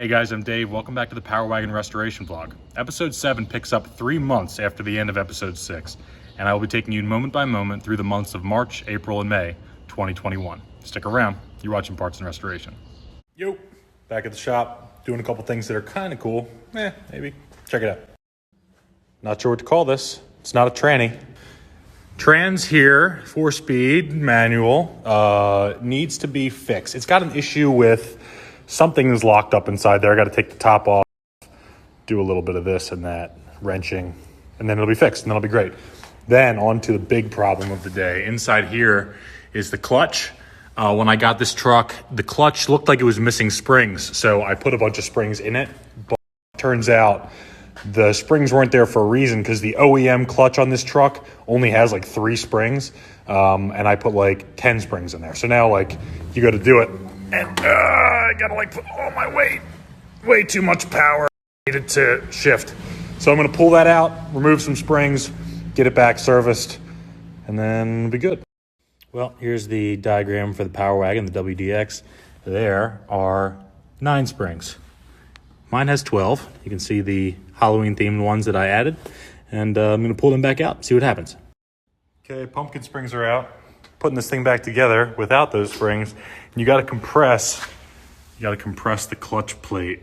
Hey guys, I'm Dave. Welcome back to the Power Wagon Restoration Vlog. Episode 7 picks up 3 months after the end of Episode 6, and I will be taking you moment by moment through the months of March, April, and May 2021. Stick around. You're watching Parts and Restoration. Yo, back at the shop, doing a couple things that are kind of cool. Maybe. Check it out. Not sure what to call this. It's not a tranny. Trans here, 4-speed, manual, needs to be fixed. It's got an issue with something is locked up inside there. I got to take the top off, do a little bit of this and that, wrenching, and then it'll be fixed, and that'll be great. Then on to the big problem of the day. Inside here is the clutch. When I got this truck, the clutch looked like it was missing springs, so I put a bunch of springs in it, but it turns out the springs weren't there for a reason because the OEM clutch on this truck only has like 3 springs, and I put like 10 springs in there. So now like you got to do it, and I gotta like put all my weight, way too much power needed to shift. So I'm gonna pull that out, remove some springs, get it back serviced, and then it'll be good. Well, here's the diagram for the Power Wagon, the WDX. There are 9 springs. Mine has 12. You can see the Halloween themed ones that I added, and I'm gonna pull them back out, see what happens. Okay, pumpkin springs are out. Putting this thing back together without those springs, and you got to compress the clutch plate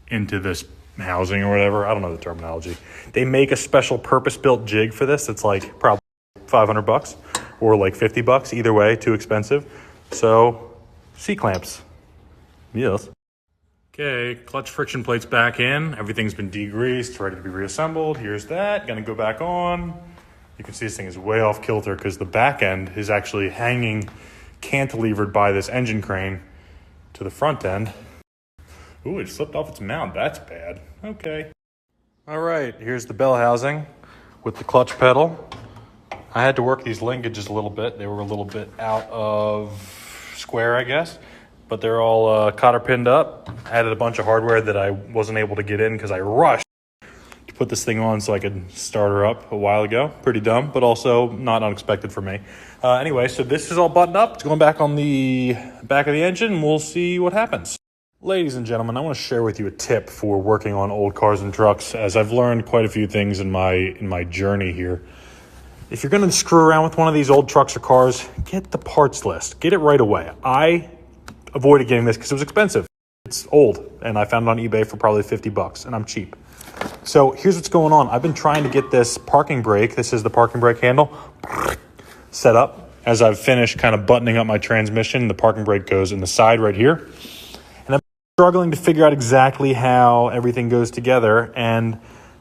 into this housing or whatever. I don't know the terminology. They make a special purpose-built jig for this. It's like probably $500 or like $50. Either way, too expensive. So C-clamps. Yes. Okay, clutch friction plate's back in. Everything's been degreased, ready to be reassembled. Here's that. Gonna go back on. You can see this thing is way off kilter because the back end is actually hanging cantilevered by this engine crane to the front end. Ooh, it slipped off its mount. That's bad. Okay. All right, here's the bell housing with the clutch pedal. I had to work these linkages a little bit. They were a little bit out of square, I guess, but they're all cotter pinned up. Added a bunch of hardware that I wasn't able to get in because I rushed put this thing on so I could start her up a while ago. Pretty dumb, but also not unexpected for me. Anyway, so this is all buttoned up. It's going back on the back of the engine, and we'll see what happens. Ladies and gentlemen, I want to share with you a tip for working on old cars and trucks, as I've learned quite a few things in my journey here. If you're going to screw around with one of these old trucks or cars, get the parts list. Get it right away. I avoided getting this because it was expensive. It's old, and I found it on eBay for probably $50, and I'm cheap. So here's what's going on. I've been trying to get this parking brake, this is the parking brake handle, set up. As I've finished kind of buttoning up my transmission, the parking brake goes in the side right here. And I'm struggling to figure out exactly how everything goes together. And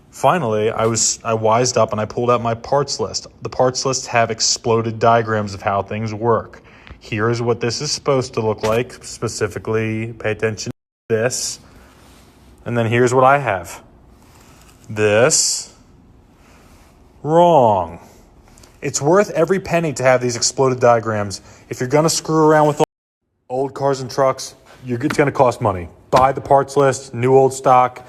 finally, I wised up and I pulled out my parts list. The parts lists have exploded diagrams of how things work. Here's what this is supposed to look like. Specifically, pay attention to this. And then here's what I have. This wrong. It's worth every penny to have these exploded diagrams. If you're going to screw around with old cars and trucks, it's going to cost money. Buy the parts list, new old stock.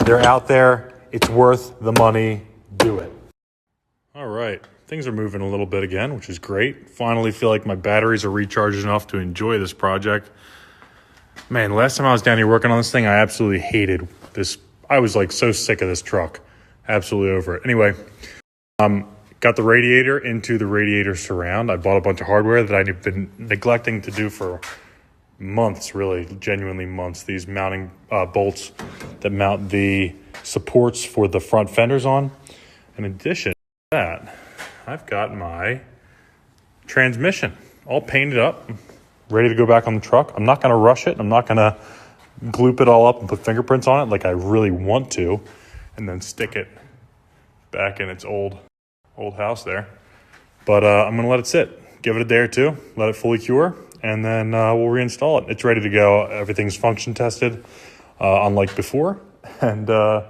They're out there. It's worth the money. Do it. All right. Things are moving a little bit again, which is great. Finally feel like my batteries are recharged enough to enjoy this project. Man, last time I was down here working on this thing, I absolutely hated this. I was like so sick of this truck. Absolutely over it. Anyway, got the radiator into the Radiator Shroud. I bought a bunch of hardware that I've been neglecting to do for months, really, genuinely months. These mounting bolts that mount the supports for the front fenders on. In addition to that, I've got my transmission all painted up, ready to go back on the truck. I'm not going to rush it. I'm not going to gloop it all up and put fingerprints on it like I really want to, and then stick it back in its old house there. But I'm going to let it sit, give it a day or two, let it fully cure, and then we'll reinstall it. It's ready to go. Everything's function tested, unlike before, and the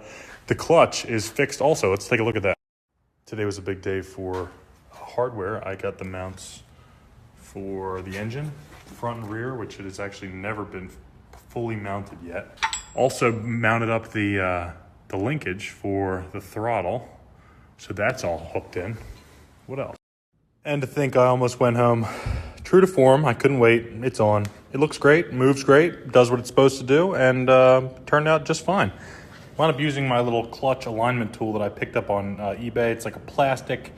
clutch is fixed also. Let's take a look at that. Today was a big day for hardware. I got the mounts for the engine, front and rear, which it has actually never been fully mounted yet. Also mounted up the linkage for the throttle, so that's all hooked in. What else? And to think I almost went home. True to form, I couldn't wait. It's on. it looks great, moves great, does what it's supposed to do, and turned out just fine. Wound up using my little clutch alignment tool that I picked up on eBay. It's like a plastic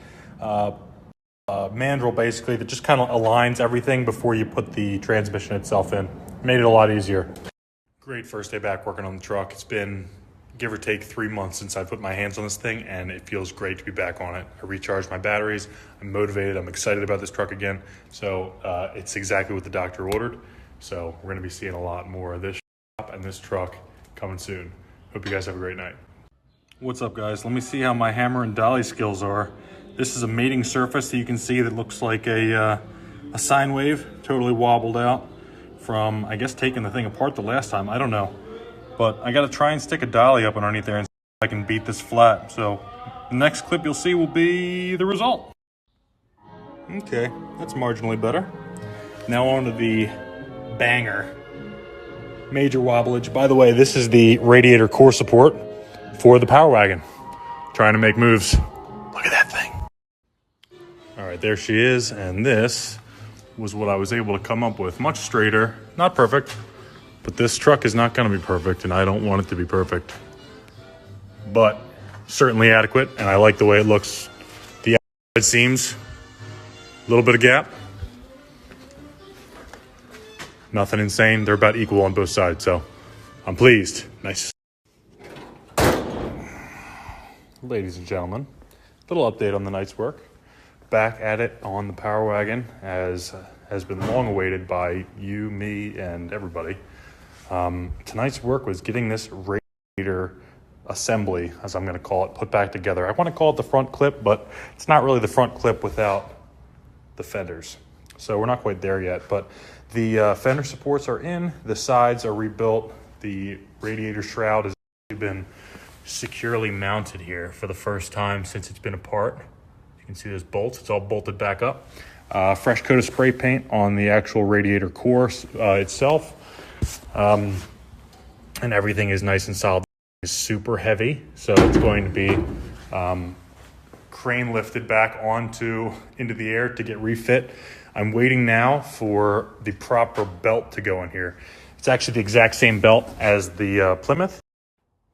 mandrel, basically, that just kind of aligns everything before you put the transmission itself in. Made it a lot easier. Great first day back working on the truck. It's been, give or take, 3 months since I put my hands on this thing, and it feels great to be back on it. I recharged my batteries. I'm motivated. I'm excited about this truck again. So it's exactly what the doctor ordered. So we're going to be seeing a lot more of this shop and this truck coming soon. Hope you guys have a great night. What's up, guys? Let me see how my hammer and dolly skills are. This is a mating surface that you can see that looks like a sine wave, totally wobbled out from, I guess, taking the thing apart the last time. I don't know. But I got to try and stick a dolly up underneath there and see if I can beat this flat. So the next clip you'll see will be the result. Okay, that's marginally better. Now on to the banger. Major wobblage. By the way, this is the radiator core support for the Power Wagon. Trying to make moves. Look at that thing. All right, there she is. And this was what I was able to come up with. Much straighter, not perfect, but this truck is not going to be perfect, and I don't want it to be perfect. But certainly adequate, and I like the way it looks. The outside seams, a little bit of gap. Nothing insane. They're about equal on both sides, so I'm pleased. Nice. Ladies and gentlemen, little update on the night's work. Back at it on the Power Wagon, as has been long awaited by you, me, and everybody. Tonight's work was getting this Radiator Assembly, as I'm going to call it, put back together. I want to call it the front clip, but it's not really the front clip without the fenders. So we're not quite there yet, but the fender supports are in, the sides are rebuilt, the Radiator Shroud has been securely mounted here for the first time since it's been apart. You can see those bolts, it's all bolted back up. Fresh coat of spray paint on the actual radiator core itself. And everything is nice and solid. It's super heavy, so it's going to be crane lifted back into the air to get refit. I'm waiting now for the proper belt to go in here. It's actually the exact same belt as the Plymouth.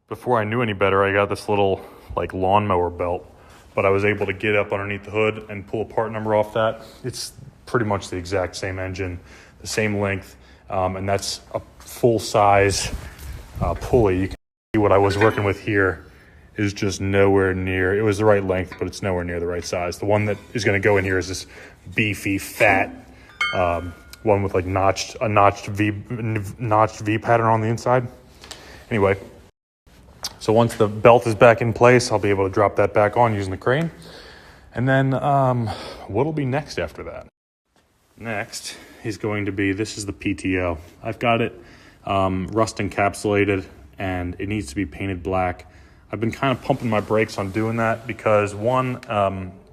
Before I knew any better, I got this little like lawnmower belt, but I was able to get up underneath the hood and pull a part number off that. It's pretty much the exact same engine, the same length, and that's a full-size pulley. You can see what I was working with here is just nowhere near. It was the right length, but it's nowhere near the right size. The one that is going to go in here is this beefy, fat one with like a notched V pattern on the inside. Anyway, so once the belt is back in place, I'll be able to drop that back on using the crane. And then what'll be next after that? Next is going to be, this is the PTO. I've got it rust encapsulated, and it needs to be painted black. I've been kind of pumping my brakes on doing that because one,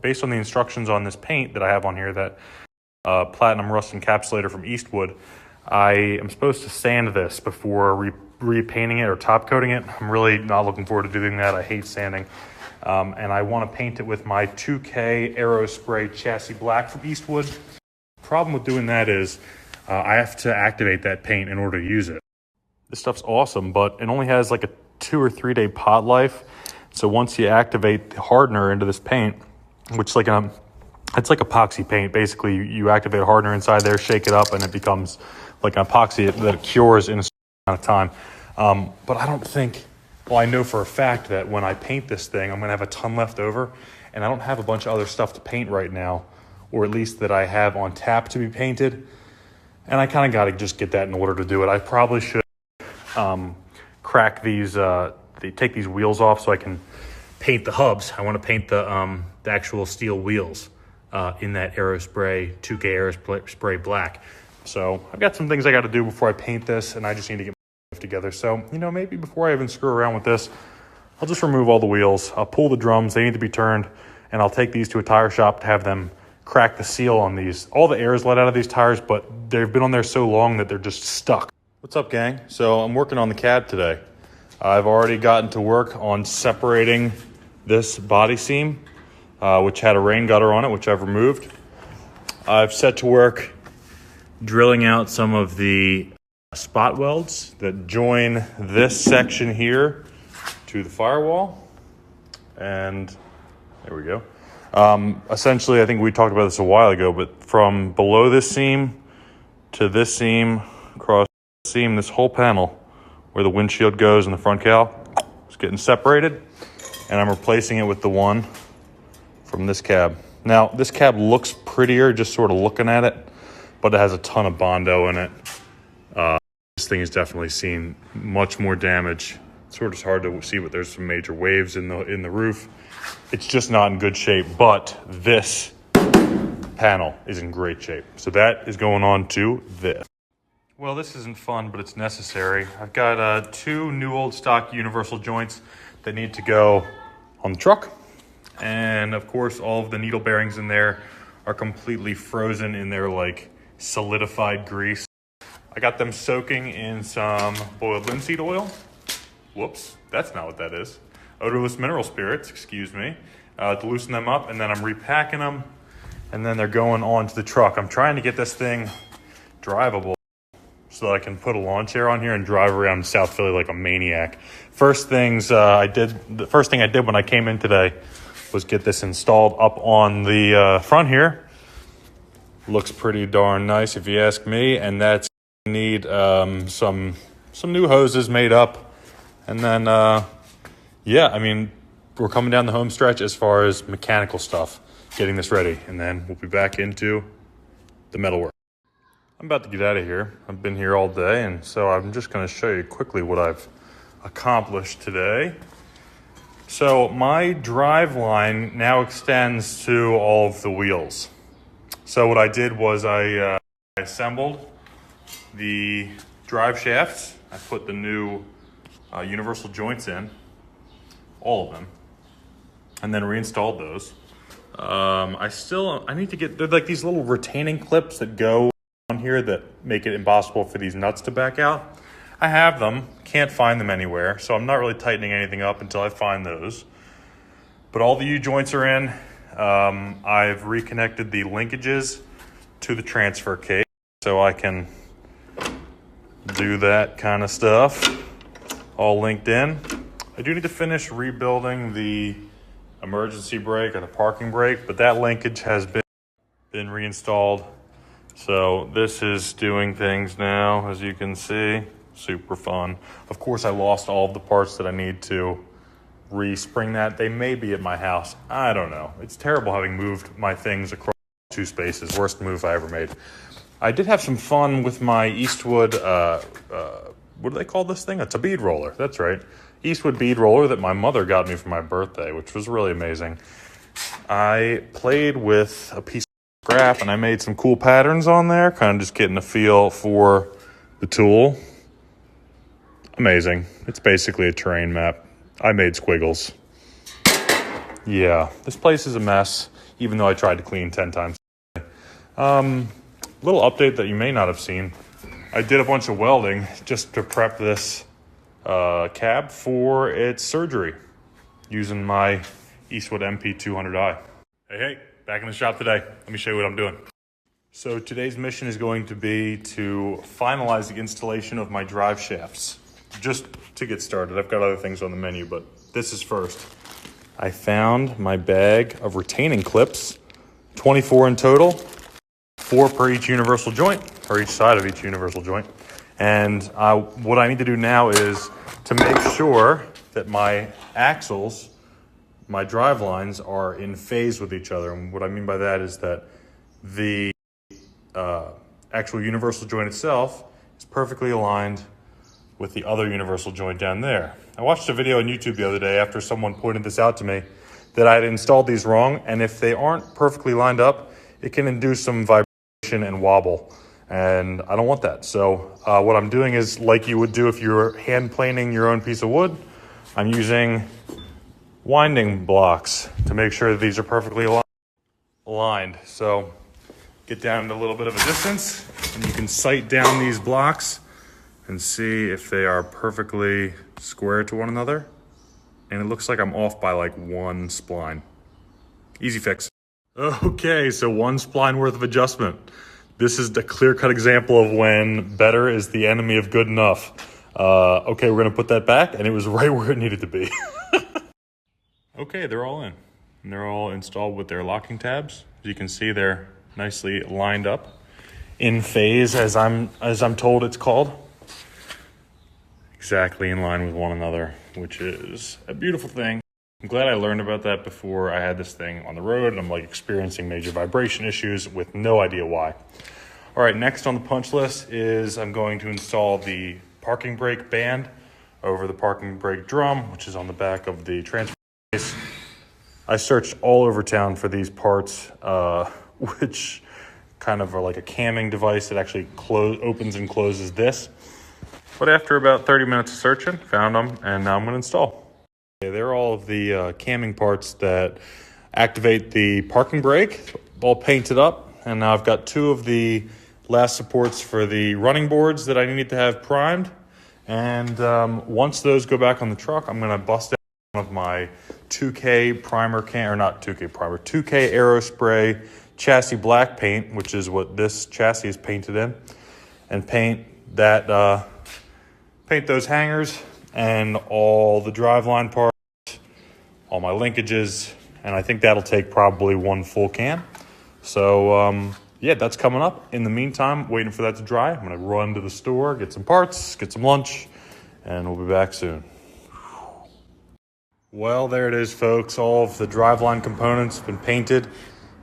based on the instructions on this paint that I have on here, that platinum rust encapsulator from Eastwood, I am supposed to sand this before repainting it or top coating it. I'm really not looking forward to doing that. I hate sanding. And I want to paint it with my 2K Aero Spray chassis black from Eastwood. Problem with doing that is I have to activate that paint in order to use it. This stuff's awesome, but it only has like a 2 or 3 day pot life. So once you activate the hardener into this paint, which is it's like epoxy paint. Basically, you activate a hardener inside there, shake it up, and it becomes like an epoxy that cures in a certain amount of time. But I don't think, well, I know for a fact that when I paint this thing, I'm going to have a ton left over, and I don't have a bunch of other stuff to paint right now, or at least that I have on tap to be painted. And I kind of got to just get that in order to do it. I probably should crack these, take these wheels off so I can paint the hubs. I want to paint the actual steel wheels in that Aerospray, 2K Aerospray black. So I've got some things I got to do before I paint this, and I just need to get my life together. So, maybe before I even screw around with this, I'll just remove all the wheels. I'll pull the drums. They need to be turned, and I'll take these to a tire shop to have them crack the seal on these. All the air is let out of these tires, but they've been on there so long that they're just stuck. What's up, gang? So I'm working on the cab today. I've already gotten to work on separating this body seam, which had a rain gutter on it, which I've removed. I've set to work drilling out some of the spot welds that join this section here to the firewall. And there we go. Essentially, I think we talked about this a while ago, but from below this seam to this seam, across the seam, this whole panel where the windshield goes and the front cowl is getting separated, and I'm replacing it with the one from this cab. Now, this cab looks prettier just sort of looking at it, but it has a ton of Bondo in it. This thing has definitely seen much more damage. It's sort of hard to see, but there's some major waves in the roof. It's just not in good shape, but this panel is in great shape. So that is going on to this. Well, this isn't fun, but it's necessary. I've got two new old stock universal joints that need to go on the truck. And of course, all of the needle bearings in there are completely frozen in their like solidified grease. I got them soaking in some boiled linseed oil. Whoops, that's not what that is. Odorless mineral spirits, excuse me, to loosen them up, and then I'm repacking them, and then they're going onto the truck. I'm trying to get this thing drivable so that I can put a lawn chair on here and drive around South Philly like a maniac. The first thing I did when I came in today was get this installed up on the front here. Looks pretty darn nice if you ask me, and that's need some new hoses made up, and then yeah, I mean, we're coming down the home stretch as far as mechanical stuff, getting this ready, and then we'll be back into the metalwork. I'm about to get out of here. I've been here all day, and so I'm just going to show you quickly what I've accomplished today. So my drive line now extends to all of the wheels. So what I did was I assembled the drive shafts. I put the new universal joints in, all of them, and then reinstalled those. I need to get, they're like these little retaining clips that go on here that make it impossible for these nuts to back out. I have them, can't find them anywhere, so I'm not really tightening anything up until I find those. But all the U-joints are in. I've reconnected the linkages to the transfer case so I can do that kind of stuff, all linked in. I do need to finish rebuilding the emergency brake or the parking brake, but that linkage has been reinstalled. So this is doing things now, as you can see. Super fun. Of course, I lost all of the parts that I need to respring that. They may be at my house. I don't know. It's terrible having moved my things across two spaces. Worst move I ever made. I did have some fun with my Eastwood, what do they call this thing? It's a bead roller. That's right. Eastwood bead roller that my mother got me for my birthday, which was really amazing. I played with a piece of scrap and I made some cool patterns on there, kind of just getting a feel for the tool. Amazing. It's basically a terrain map. I made squiggles. Yeah, this place is a mess, even though I tried to clean 10 times. Little update that you may not have seen. I did a bunch of welding just to prep this cab for its surgery using my Eastwood MP200i. Hey, back in the shop today. Let me show you what I'm doing. So today's mission is going to be to finalize the installation of my drive shafts. Just to get started. I've got other things on the menu, but this is first. I found my bag of retaining clips, 24 in total, 4 per each universal joint, or each side of each universal joint. And what I need to do now is to make sure that my axles, my drive lines, are in phase with each other. And what I mean by that is that the actual universal joint itself is perfectly aligned with the other universal joint down there. I watched a video on YouTube the other day after someone pointed this out to me that I had installed these wrong, and if they aren't perfectly lined up, it can induce some vibration and wobble, and I don't want that. So what I'm doing is like you would do if you're hand planing your own piece of wood. I'm using winding blocks to make sure that these are perfectly aligned. So get down to a little bit of a distance, and you can sight down these blocks and see if they are perfectly square to one another. And it looks like I'm off by like 1 spline. Easy fix. Okay, so 1 spline worth of adjustment. This is a clear-cut example of when better is the enemy of good enough. Okay, we're going to put that back, and it was right where it needed to be. Okay, they're all in. And they're all installed with their locking tabs. As you can see, they're nicely lined up in phase, as I'm told it's called. Exactly in line with one another, which is a beautiful thing. I'm glad I learned about that before I had this thing on the road, and I'm like experiencing major vibration issues with no idea why. All right, next on the punch list is I'm going to install the parking brake band over the parking brake drum, which is on the back of the transfer case. I searched all over town for these parts, which kind of are like a camming device that actually opens and closes this. But after about 30 minutes of searching, found them, and now I'm going to install. Okay, they're all of the camming parts that activate the parking brake, all painted up. And now I've got two of the last supports for the running boards that I need to have primed. And once those go back on the truck, I'm going to bust out one of my 2K primer can, or not 2K primer, 2K Aerospray chassis black paint, which is what this chassis is painted in, and paint that, paint those hangers and all the driveline parts, all my linkages, and I think that'll take probably one full can. So, yeah, that's coming up. In the meantime, waiting for that to dry, I'm going to run to the store, get some parts, get some lunch, and we'll be back soon. Well, there it is, folks. All of the driveline components have been painted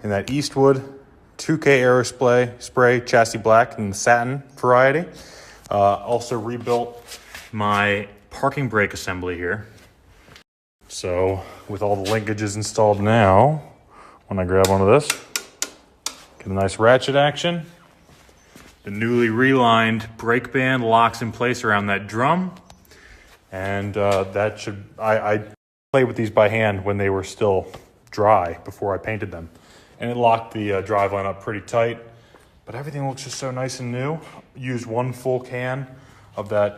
in that Eastwood 2K Aerospray chassis black in the satin variety. Also rebuilt my parking brake assembly here. So with all the linkages installed now, when I grab onto this, get a nice ratchet action. The newly relined brake band locks in place around that drum. And that should, I played with these by hand when they were still dry before I painted them. And it locked the driveline up pretty tight. But everything looks just so nice and new. Used one full can of that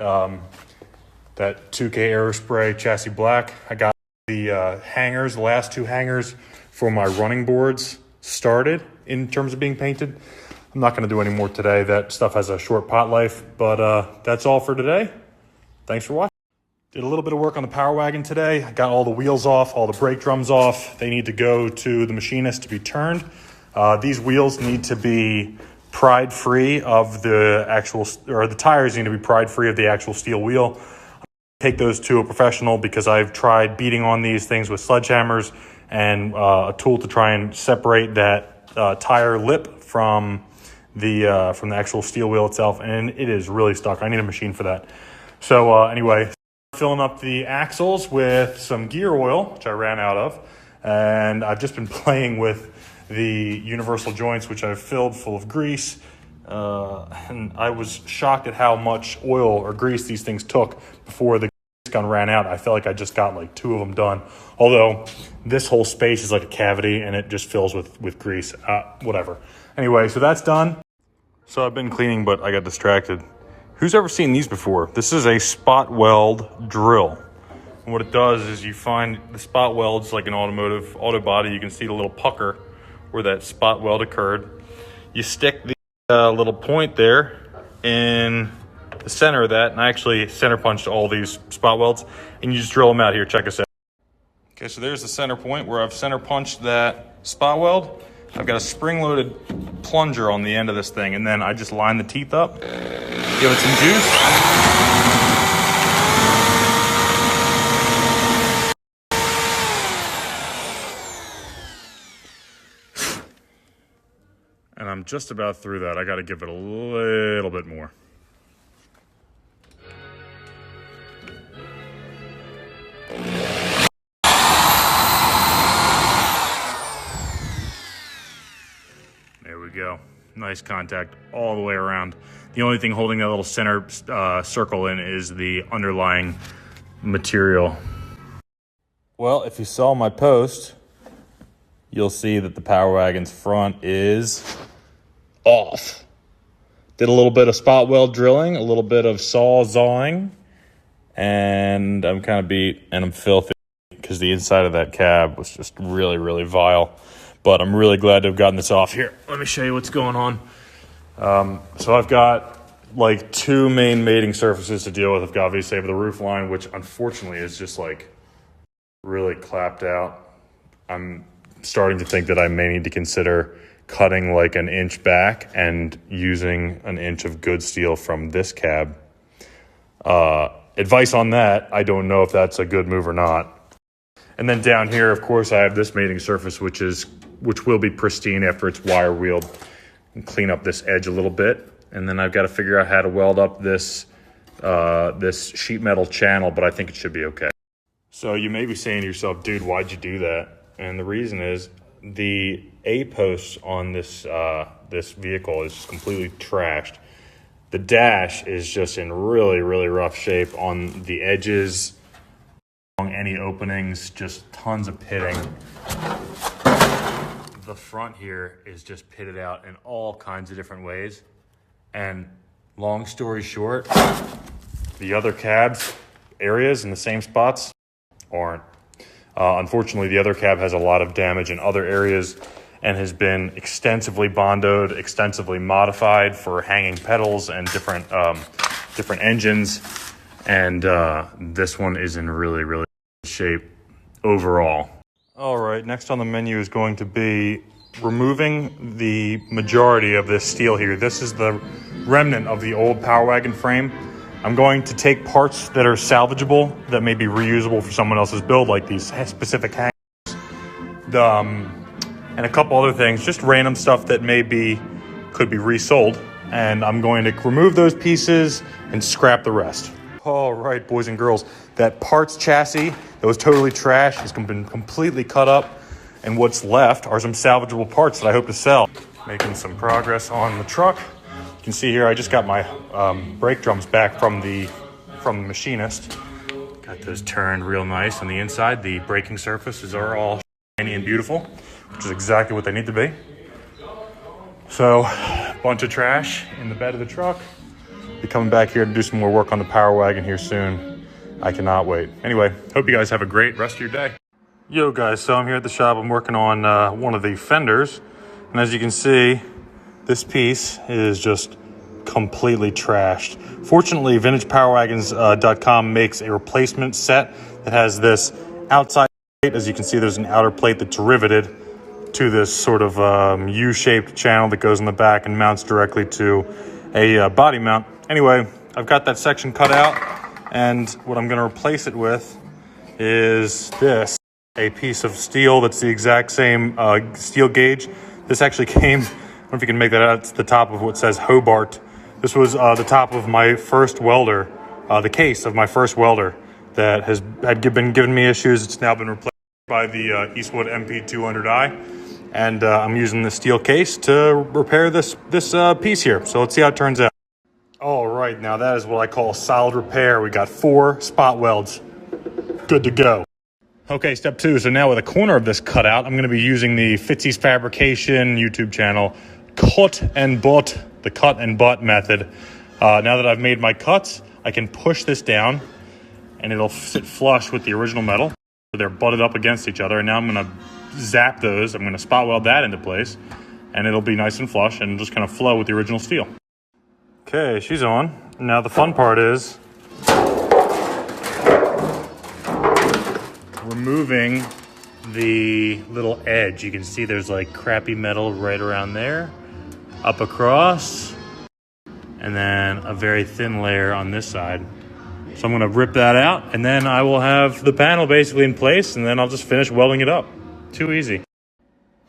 that 2K Aerospray chassis black. I got the hangers, the last two hangers for my running boards started in terms of being painted. I'm not going to do any more today. That stuff has a short pot life. But that's all for today. Thanks for watching. Did a little bit of work on the Power Wagon today. I got all the wheels off, all the brake drums off. They need to go to the machinist to be turned. These wheels need to be pried free of the actual, or the tires need to be pried free of the actual steel wheel. Take those to a professional because I've tried beating on these things with sledgehammers and a tool to try and separate that tire lip from the actual steel wheel itself, and it is really stuck. I need a machine for that. So anyway, filling up the axles with some gear oil, which I ran out of, and I've just been playing with the universal joints, which I've filled full of grease, and I was shocked at how much oil or grease these things took before the grease gun ran out. I felt like I just got like 2 of them done, although this whole space is like a cavity and it just fills with grease. Whatever. Anyway, so that's done. So I've been cleaning, but I got distracted. Who's ever seen these before? This is a spot weld drill. And what it does is you find the spot welds like an auto body. You can see the little pucker where that spot weld occurred. You stick the little point there in the center of that, and I actually center punched all these spot welds, and you just drill them out here. Check this out. Okay, so there's the center point where I've center punched that spot weld. I've got a spring-loaded plunger on the end of this thing, and then I just line the teeth up, give it some juice. And I'm just about through that. I got to give it a little bit more. There we go. Nice contact all the way around. The only thing holding that little center circle in is the underlying material. Well, if you saw my post, you'll see that the Power Wagon's front is off. Did a little bit of spot weld drilling, a little bit of sawzawing, and I'm kind of beat and I'm filthy because the inside of that cab was just really, really vile. But I'm really glad to have gotten this off. Here, let me show you what's going on. So I've got like two main mating surfaces to deal with. I've got obviously the roof line, which unfortunately is just like really clapped out. I'm starting to think that I may need to consider cutting like an inch back and using an inch of good steel from this cab. Advice on that, I don't know if that's a good move or not. And then down here, of course, I have this mating surface, which will be pristine after it's wire wheeled, and clean up this edge a little bit. And then I've got to figure out how to weld up this sheet metal channel, but I think it should be okay. So you may be saying to yourself, dude, why'd you do that? And the reason is the A-posts on this vehicle is just completely trashed. The dash is just in really, really rough shape on the edges, along any openings, just tons of pitting. The front here is just pitted out in all kinds of different ways. And long story short, the other cabs areas in the same spots aren't. Unfortunately, the other cab has a lot of damage in other areas and has been extensively bondoed, extensively modified for hanging pedals and different engines. And this one is in really, really good shape overall. All right, next on the menu is going to be removing the majority of this steel here. This is the remnant of the old Power Wagon frame. I'm going to take parts that are salvageable, that may be reusable for someone else's build, like these specific hangers, and a couple other things, just random stuff that could be resold. And I'm going to remove those pieces and scrap the rest. All right, boys and girls, that parts chassis that was totally trash has been completely cut up, and what's left are some salvageable parts that I hope to sell. Making some progress on the truck. You can see here I just got my brake drums back from the machinist. Got those turned real nice on the inside. The braking surfaces are all shiny and beautiful, which is exactly what they need to be. So, bunch of trash in the bed of the truck. Be coming back here to do some more work on the Power Wagon here soon. I cannot wait. Anyway, hope you guys have a great rest of your day. Yo guys, so I'm here at the shop. I'm working on one of the fenders, and as you can see, this piece is just completely trashed. Fortunately, VintagePowerWagons.com makes a replacement set that has this outside plate. As you can see, there's an outer plate that's riveted to this sort of U-shaped channel that goes in the back and mounts directly to a body mount. Anyway, I've got that section cut out, and what I'm going to replace it with is this, a piece of steel that's the exact same steel gauge. This actually came, I don't know if you can make that out, it's the top of what says Hobart. This was the top of my first welder, the case of my first welder that had been giving me issues. It's now been replaced by the Eastwood MP200i, and I'm using the steel case to repair this piece here. So let's see how it turns out. All right, now that is what I call a solid repair. We got 4 spot welds, good to go. Okay, step 2. So now with a corner of this cut out, I'm going to be using the Fitzy's Fabrication YouTube channel, the cut and butt method. Now that I've made my cuts, I can push this down and it'll sit flush with the original metal. So they're butted up against each other. And now I'm going to zap those. I'm going to spot weld that into place, and it'll be nice and flush and just kind of flow with the original steel. Okay, she's on. Now the fun part is removing the little edge. You can see there's like crappy metal right around there, up across, and then a very thin layer on this side. So I'm going to rip that out, and then I will have the panel basically in place, and then I'll just finish welding it up. Too easy.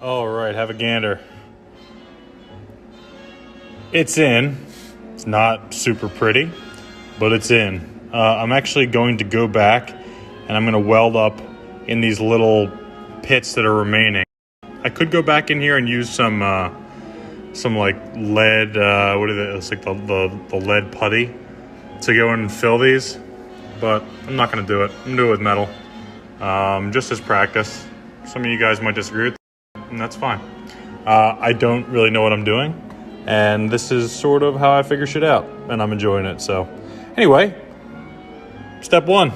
All right, have a gander. It's in. It's not super pretty, but it's in. I'm actually going to go back and I'm going to weld up in these little pits that are remaining. I could go back in here and use some like lead, what is it? It's like the lead putty to go in and fill these, but I'm not going to do it. I'm going to do it with metal, just as practice. Some of you guys might disagree with that, and that's fine. I don't really know what I'm doing, and this is sort of how I figure shit out, and I'm enjoying it. So anyway, step 1.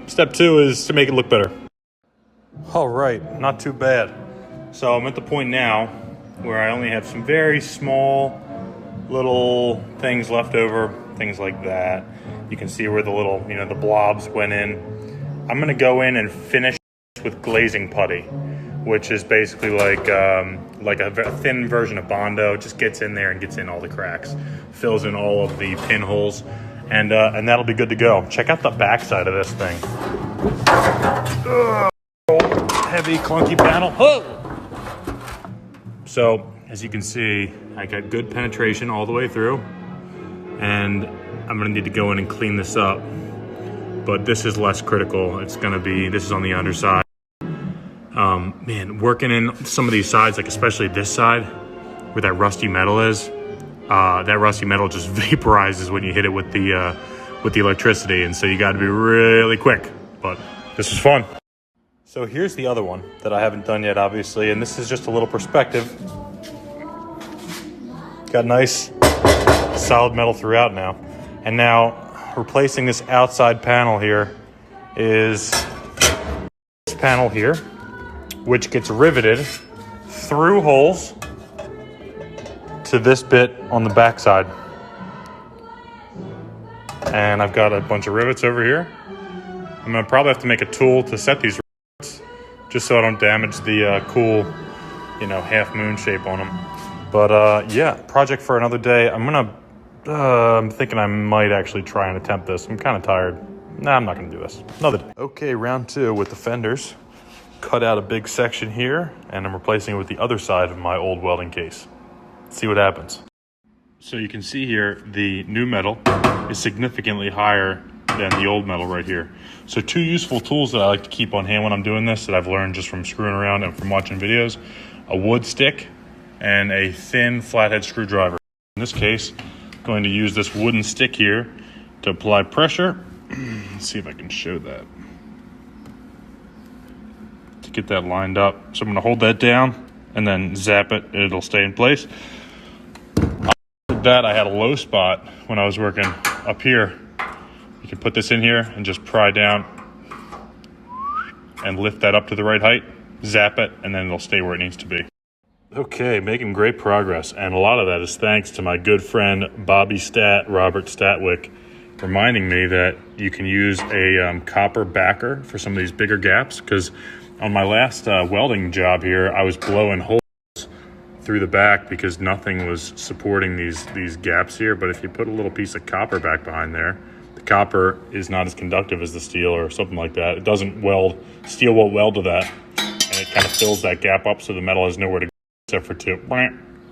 Step 2 is to make it look better. All right, not too bad. So I'm at the point now where I only have some very small little things left over, things like that. You can see where the little, the blobs went in. I'm gonna go in and finish with glazing putty, which is basically like a thin version of Bondo. It just gets in there and gets in all the cracks, fills in all of the pinholes, and that'll be good to go. Check out the backside of this thing. Heavy, clunky panel. Oh! So, as you can see, I got good penetration all the way through, and I'm gonna need to go in and clean this up. But this is less critical. This is on the underside. Man, working in some of these sides, like especially this side, where that rusty metal is, that rusty metal just vaporizes when you hit it with the electricity, and so you got to be really quick. But this is fun. So here's the other one that I haven't done yet, obviously, and this is just a little perspective. Got nice, solid metal throughout now, and now replacing this outside panel here is this panel here, which gets riveted through holes to this bit on the back side. And I've got a bunch of rivets over here. I'm gonna probably have to make a tool to set these rivets just so I don't damage the cool, half moon shape on them. But yeah, project for another day. I'm thinking I might actually try and attempt this. I'm kind of tired. Nah, I'm not gonna do this. Another day. Okay, round 2 with the Fenders. Cut out a big section here, and I'm replacing it with the other side of my old welding case. Let's see what happens. So you can see here, the new metal is significantly higher than the old metal right here. So 2 useful tools that I like to keep on hand when I'm doing this that I've learned just from screwing around and from watching videos: a wood stick and a thin flathead screwdriver. In this case, I'm going to use this wooden stick here to apply pressure. Let's see if I can show that. To get that lined up. So I'm gonna hold that down and then zap it, and it'll stay in place. That I had a low spot when I was working up here. You can put this in here and just pry down and lift that up to the right height, zap it, and then it'll stay where it needs to be. Okay, making great progress, and a lot of that is thanks to my good friend Robert Statwick, reminding me that you can use a copper backer for some of these bigger gaps, because on my last welding job here, I was blowing holes through the back because nothing was supporting these gaps here. But if you put a little piece of copper back behind there, the copper is not as conductive as the steel or something like that. It doesn't weld, steel won't weld to that, and it kind of fills that gap up so the metal has nowhere to go except for to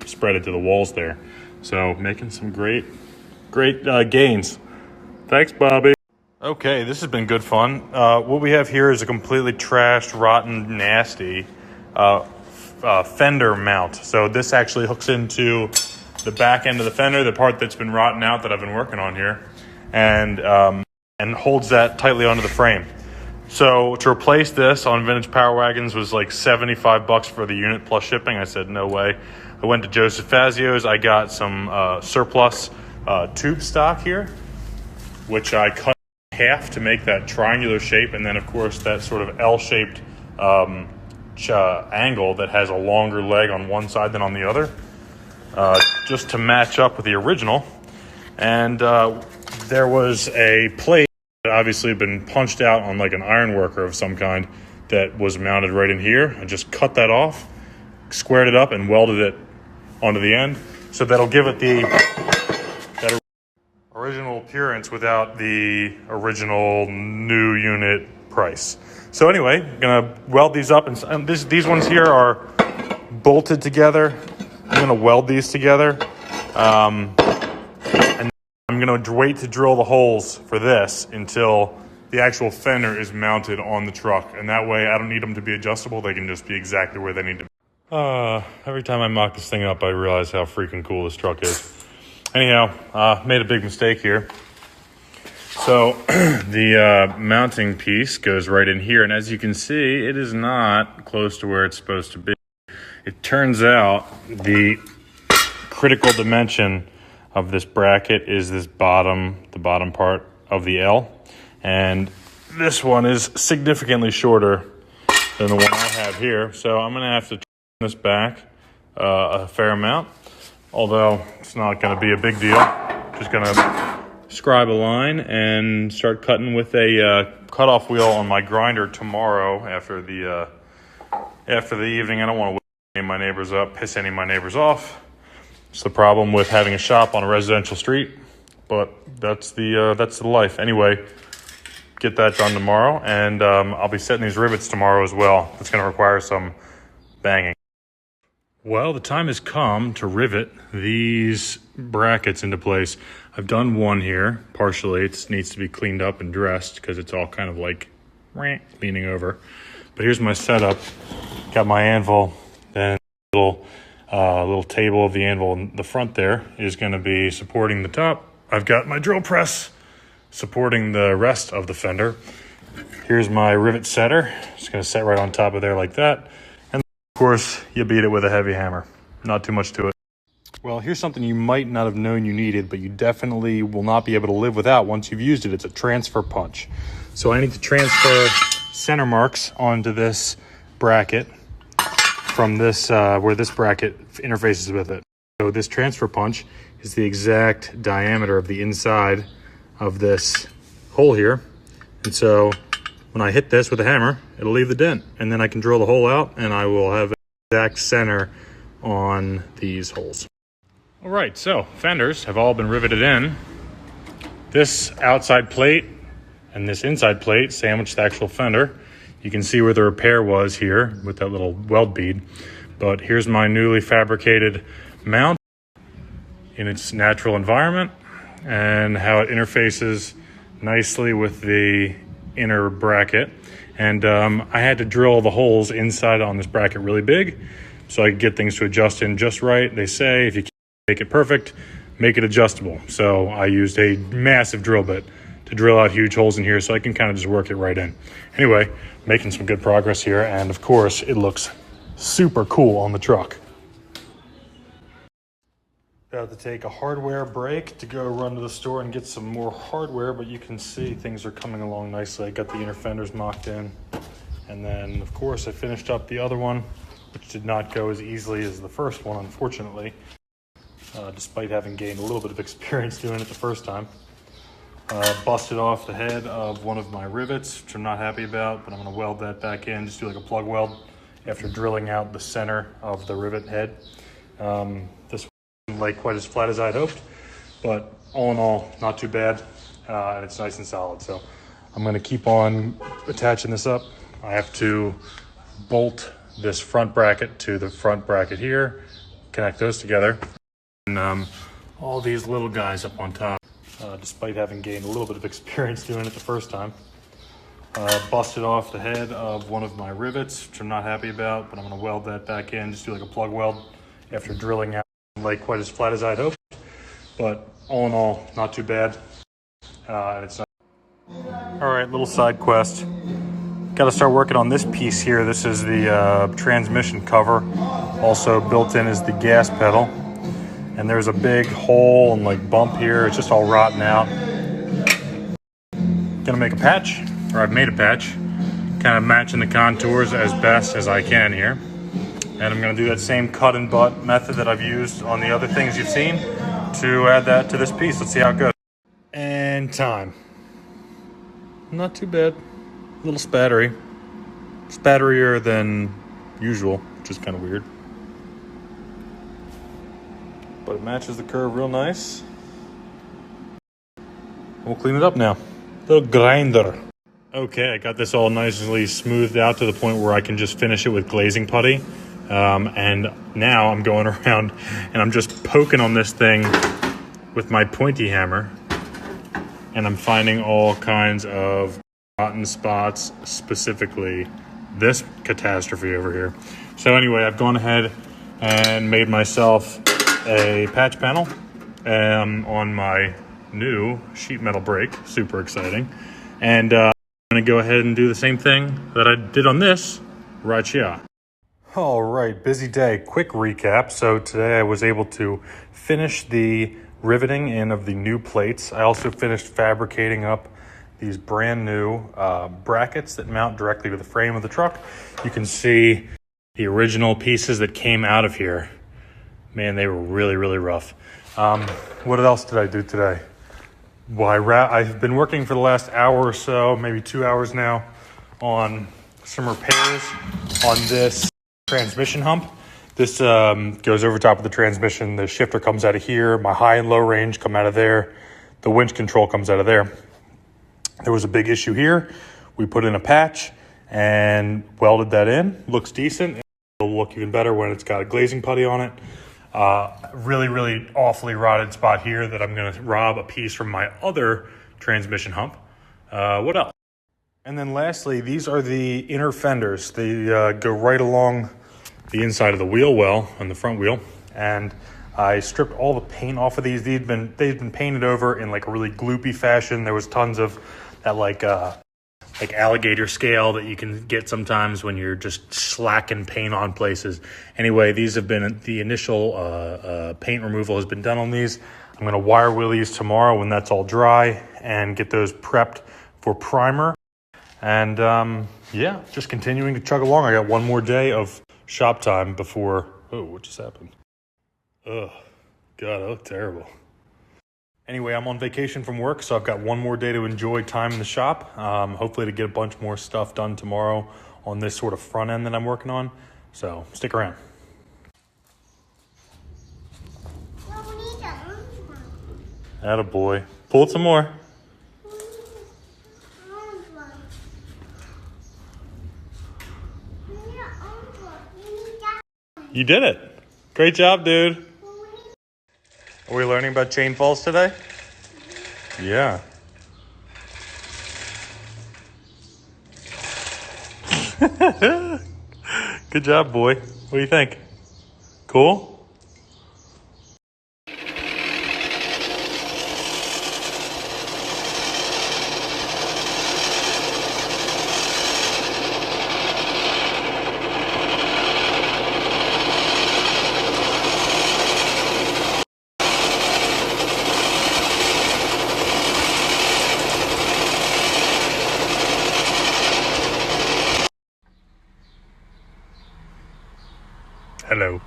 spread it to the walls there. So making some great gains. Thanks, Bobby. Okay, this has been good fun. What we have here is a completely trashed, rotten, nasty Fender mount. So this actually hooks into the back end of the fender, the part that's been rotten out that I've been working on here, and holds that tightly onto the frame. So to replace this on vintage Power Wagons was like $75 for the unit plus shipping. I said, no way. I went to Joseph Fazio's. I got some surplus tube stock here, which I cut in half to make that triangular shape, and then of course that sort of L-shaped angle that has a longer leg on one side than on the other, just to match up with the original. And there was a plate that obviously had been punched out on like an iron worker of some kind that was mounted right in here. I just cut that off, squared it up, and welded it onto the end, so that'll give it that original appearance without the original new unit price. So anyway, I'm gonna weld these up, and these ones here are bolted together. I'm gonna weld these together, and I'm gonna wait to drill the holes for this until the actual fender is mounted on the truck, and that way I don't need them to be adjustable. They can just be exactly where they need to be. Every time I mock this thing up, I realize how freaking cool this truck is. Anyhow, made a big mistake here. So the mounting piece goes right in here, and as you can see, it is not close to where it's supposed to be. It turns out the critical dimension of this bracket is the bottom part of the L, and this one is significantly shorter than the one I have here. So I'm gonna have to turn this back a fair amount. although it's not going to be a big deal. Just going to scribe a line and start cutting with a cutoff wheel on my grinder tomorrow after the evening. I don't want to wake any of my neighbors up, piss any of my neighbors off. It's the problem with having a shop on a residential street, but that's the life. Anyway, get that done tomorrow, and I'll be setting these rivets tomorrow as well. It's going to require some banging. Well, the time has come to rivet these brackets into place. I've done one here, partially. It needs to be cleaned up and dressed because it's all kind of like leaning over. But here's my setup. Got my anvil, then a little table of the anvil in the front there is going to be supporting the top. I've got my drill press supporting the rest of the fender. Here's my rivet setter. It's going to set right on top of there like that. And of course, you beat it with a heavy hammer. Not too much to it. Well, here's something you might not have known you needed, but you definitely will not be able to live without once you've used it. It's a transfer punch. So I need to transfer center marks onto this bracket from this where this bracket interfaces with it. So this transfer punch is the exact diameter of the inside of this hole here. And so when I hit this with a hammer, it'll leave the dent, and then I can drill the hole out and I will have an exact center on these holes. All right, so fenders have all been riveted in. This outside plate and this inside plate sandwiched the actual fender. You can see where the repair was here with that little weld bead. But here's my newly fabricated mount in its natural environment and how it interfaces nicely with the inner bracket. And I had to drill the holes inside on this bracket really big so I could get things to adjust in just right. They say if you can't make it perfect, make it adjustable. So I used a massive drill bit to drill out huge holes in here so I can kind of just work it right in. Anyway, making some good progress here, and of course it looks super cool on the truck. About to take a hardware break to go run to the store and get some more hardware, but you can see things are coming along nicely. I got the inner fenders mocked in, and then of course I finished up the other one, which did not go as easily as the first one, unfortunately, despite having gained a little bit of experience doing it the first time. Busted off the head of one of my rivets, which I'm not happy about, but I'm going to weld that back in, just do like a plug weld after drilling out the center of the rivet head. This wasn't like quite as flat as I'd hoped, but all in all, not too bad, and it's nice and solid. So I'm going to keep on attaching this up. I have to bolt this front bracket to the front bracket here, connect those together, and all these little guys up on top. Despite having gained a little bit of experience doing it the first time. Busted off the head of one of my rivets, which I'm not happy about, but I'm going to weld that back in, just do like a plug weld after drilling out like quite as flat as I'd hoped, but all in all, not too bad, and it's not. All right, little side quest. Got to start working on this piece here. This is the transmission cover. Also built in is the gas pedal. And there's a big hole and like bump here. It's just all rotten out. Gonna make a patch, or I've made a patch, kind of matching the contours as best as I can here. And I'm gonna do that same cut and butt method that I've used on the other things you've seen to add that to this piece. Let's see how it goes. And time. Not too bad. A little spattery. Spatterier than usual, which is kind of weird. But it matches the curve real nice. We'll clean it up now. Little grinder. Okay, I got this all nicely smoothed out to the point where I can just finish it with glazing putty. And now I'm going around and I'm just poking on this thing with my pointy hammer. And I'm finding all kinds of rotten spots, specifically this catastrophe over here. So anyway, I've gone ahead and made myself a patch panel on my new sheet metal brake. Super exciting. And I'm going to go ahead and do the same thing that I did on this right here. All right, busy day. Quick recap. So today I was able to finish the riveting in of the new plates. I also finished fabricating up these brand new brackets that mount directly to the frame of the truck. You can see the original pieces that came out of here Man, they were really, really rough. What else did I do today? Well, I've been working for the last hour or so, maybe 2 hours now, on some repairs on this transmission hump. This goes over top of the transmission. The shifter comes out of here. My high and low range come out of there. The winch control comes out of there. There was a big issue here. We put in a patch and welded that in. Looks decent. It'll look even better when it's got a glazing putty on it. Really, really awfully rotted spot here that I'm going to rob a piece from my other transmission hump. What else? And then lastly, these are the inner fenders. They go right along the inside of the wheel well on the front wheel. And I stripped all the paint off of these. They've been painted over in like a really gloopy fashion. There was tons of that like alligator scale that you can get sometimes when you're just slacking paint on places. Anyway, these have been, the initial paint removal has been done on these. I'm going to wire wheel these tomorrow when that's all dry and get those prepped for primer. And yeah, just continuing to chug along. I got one more day of shop time before, oh, what just happened? Oh, God, that looked terrible. Anyway, I'm on vacation from work, so I've got one more day to enjoy time in the shop. Hopefully to get a bunch more stuff done tomorrow on this sort of front end that I'm working on. So stick around. Attaboy. Pull some more. You did it. Great job, dude. Are we learning about chain falls today? Yeah. Good job, boy. What do you think? Cool? Hello.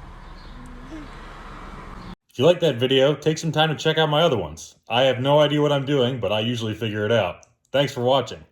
If you like that video, take some time to check out my other ones. I have no idea what I'm doing, but I usually figure it out. Thanks for watching.